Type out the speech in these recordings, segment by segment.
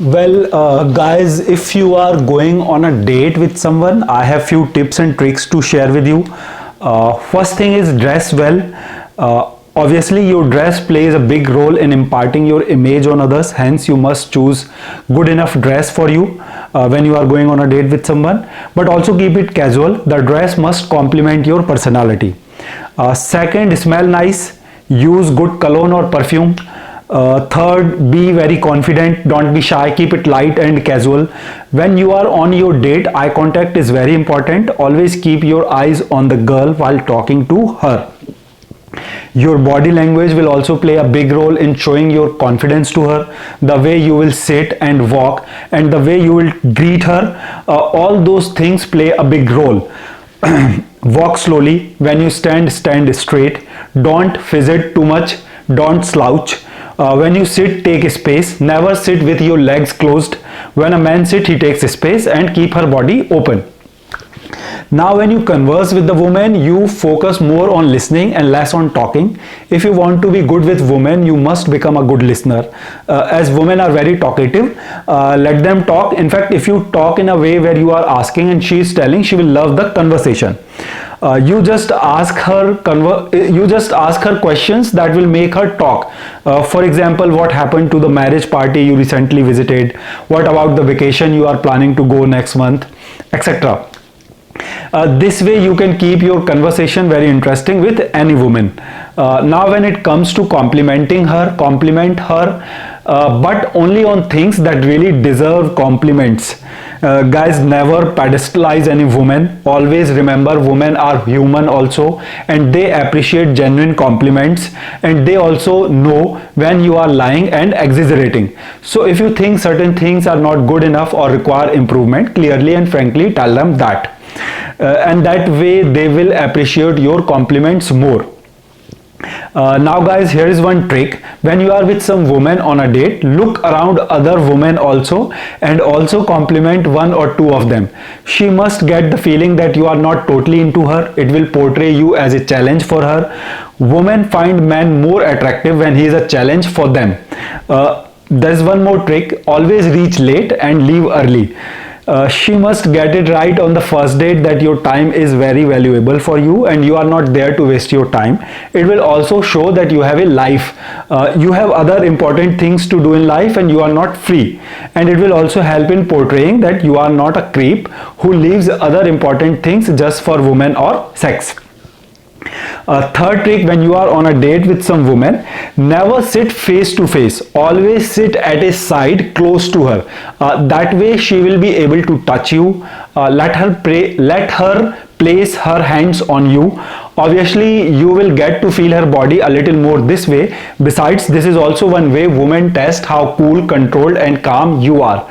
Well, guys, if you are going on a date with someone, I have few tips and tricks to share with you. First thing is dress well. Obviously, your dress plays a big role in imparting your image on others. Hence, you must choose good enough dress for you when you are going on a date with someone. But also keep it casual. The dress must complement your personality. Second, smell nice. Use good cologne or perfume. Third, be very confident, don't be shy, keep it light and casual. When you are on your date, eye contact is very important. Always keep your eyes on the girl while talking to her. Your body language will also play a big role in showing your confidence to her. The way you will sit and walk and the way you will greet her, all those things play a big role. Walk slowly. When you stand, stand straight. Don't fidget too much. Don't slouch. When you sit, take space. Never sit with your legs closed. When a man sits, he takes space and keep her body open. Now when you converse with the woman, you focus more on listening and less on talking. If you want to be good with women, you must become a good listener. As women are very talkative, let them talk. In fact, if you talk in a way where you are asking and she is telling, she will love the conversation. You just ask her questions that will make her talk. For example, what happened to the marriage party you recently visited? What about the vacation you are planning to go next month, etc. This way you can keep your conversation very interesting with any woman. Now when it comes to complimenting her, compliment her, but only on things that really deserve compliments. Guys, never pedestalize any woman. Always remember women are human also, and they appreciate genuine compliments, and they also know when you are lying and exaggerating. So if you think certain things are not good enough or require improvement, clearly and frankly tell them that. And that way they will appreciate your compliments more. Now guys, here is one trick. When you are with some woman on a date, look around other women also and also compliment one or two of them. She must get the feeling that you are not totally into her. It will portray you as a challenge for her. Women find men more attractive when he is a challenge for them. There's one more trick. Always reach late and leave early. She must get it right on the first date that your time is very valuable for you and you are not there to waste your time. It will also show that you have a life. You have other important things to do in life and you are not free. And it will also help in portraying that you are not a creep who leaves other important things just for women or sex. Third trick, when you are on a date with some woman, never sit face to face. Always sit at a side close to her. That way she will be able to touch you. Let her place her hands on you. Obviously you will get to feel her body a little more this way. Besides, this is also one way women test how cool, controlled and calm you are.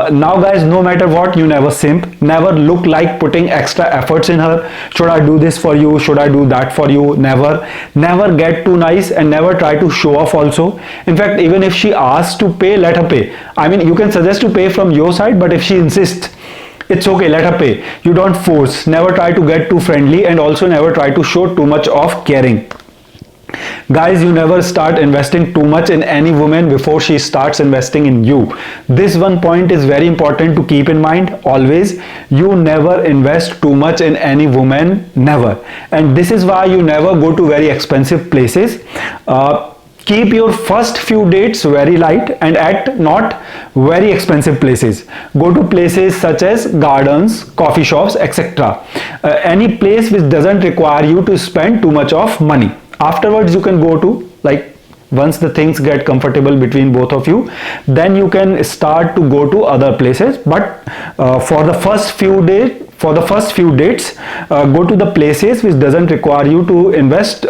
Now guys, no matter what, you never simp. Never look like putting extra efforts in her. Should I do this for you? Should I do that for you? Never. Never get too nice and never try to show off also. In fact, even if she asks to pay, let her pay. I mean, you can suggest to pay from your side, but if she insists, it's okay, let her pay. You don't force. Never try to get too friendly and also never try to show too much of caring. Guys, you never start investing too much in any woman before she starts investing in you. This one point is very important to keep in mind. Always, you never invest too much in any woman, never. And this is why you never go to very expensive places. Keep your first few dates very light and at not very expensive places. Go to places such as gardens, coffee shops, etc. Any place which doesn't require you to spend too much of money. Afterwards you can go to, like, once the things get comfortable between both of you, then you can start to go to other places. But for the first few dates, go to the places which doesn't require you to invest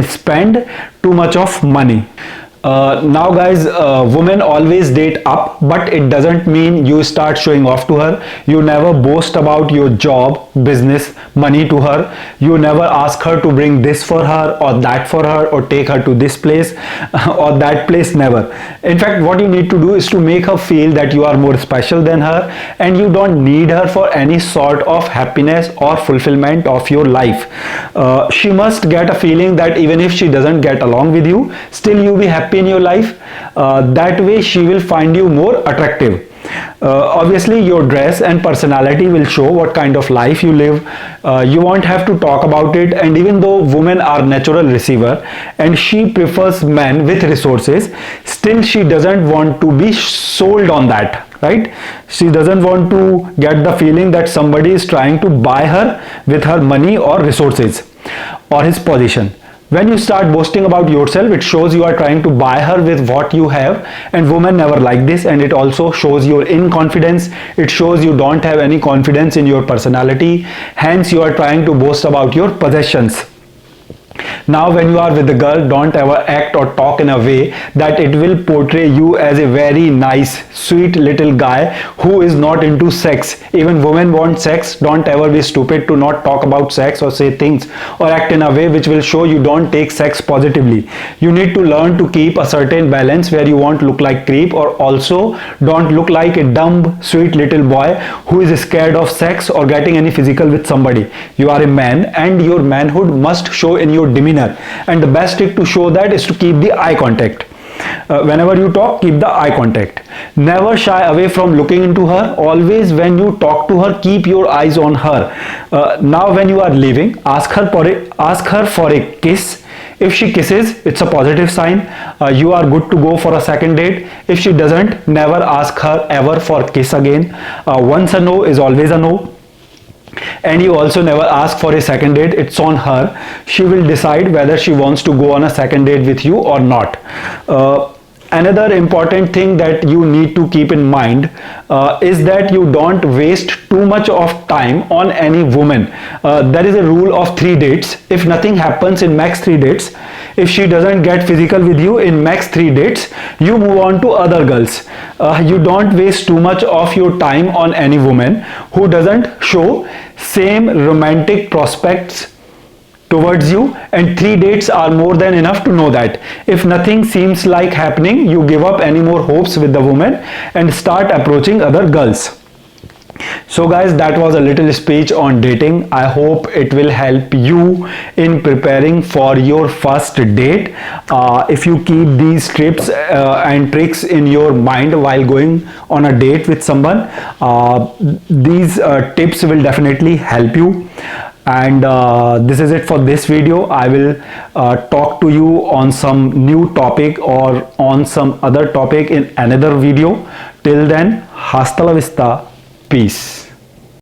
spend too much of money. Now guys, women always date up, but it doesn't mean you start showing off to her. You never boast about your job, business, money to her. You never ask her to bring this for her or that for her or take her to this place or that place, never. In fact, what you need to do is to make her feel that you are more special than her and you don't need her for any sort of happiness or fulfillment of your life. She must get a feeling that even if she doesn't get along with you, still you be happy happy in your life. That way she will find you more attractive. Obviously your dress and personality will show what kind of life you live. You won't have to talk about it, and even though women are natural receiver and she prefers men with resources, still she doesn't want to be sold on that, right? She doesn't want to get the feeling that somebody is trying to buy her with her money or resources or his position. When you start boasting about yourself, it shows you are trying to buy her with what you have, and women never like this, and it also shows your inconfidence. It shows you don't have any confidence in your personality, hence you are trying to boast about your possessions. Now when you are with a girl, don't ever act or talk in a way that it will portray you as a very nice, sweet little guy who is not into sex. Even women want sex. Don't ever be stupid to not talk about sex or say things or act in a way which will show you don't take sex positively. You need to learn to keep a certain balance where you won't look like creep, or also don't look like a dumb, sweet little boy who is scared of sex or getting any physical with somebody. You are a man, and your manhood must show in your demeanor, and the best trick to show that is to keep the eye contact. Whenever you talk, keep the eye contact. Never shy away from looking into her. Always when you talk to her, keep your eyes on her. Now when you are leaving, ask her for a kiss. If she kisses, it's a positive sign. You are good to go for a second date. If she doesn't, never ask her ever for a kiss again. Once a no is always a no. And you also never ask for a second date. It's on her. She will decide whether she wants to go on a second date with you or not. Another important thing that you need to keep in mind is that you don't waste too much of time on any woman. There is a rule of 3 dates. If nothing happens in max 3 dates, if she doesn't get physical with you in max 3 dates, you move on to other girls. You don't waste too much of your time on any woman who doesn't show same romantic prospects towards you, and 3 dates are more than enough to know that. If nothing seems like happening, you give up any more hopes with the woman and start approaching other girls. So guys, that was a little speech on dating. I hope it will help you in preparing for your first date. If you keep these tips and tricks in your mind while going on a date with someone, these tips will definitely help you. And this is it for this video. I will talk to you on some new topic or on some other topic in another video. Till then, hasta la vista. Peace.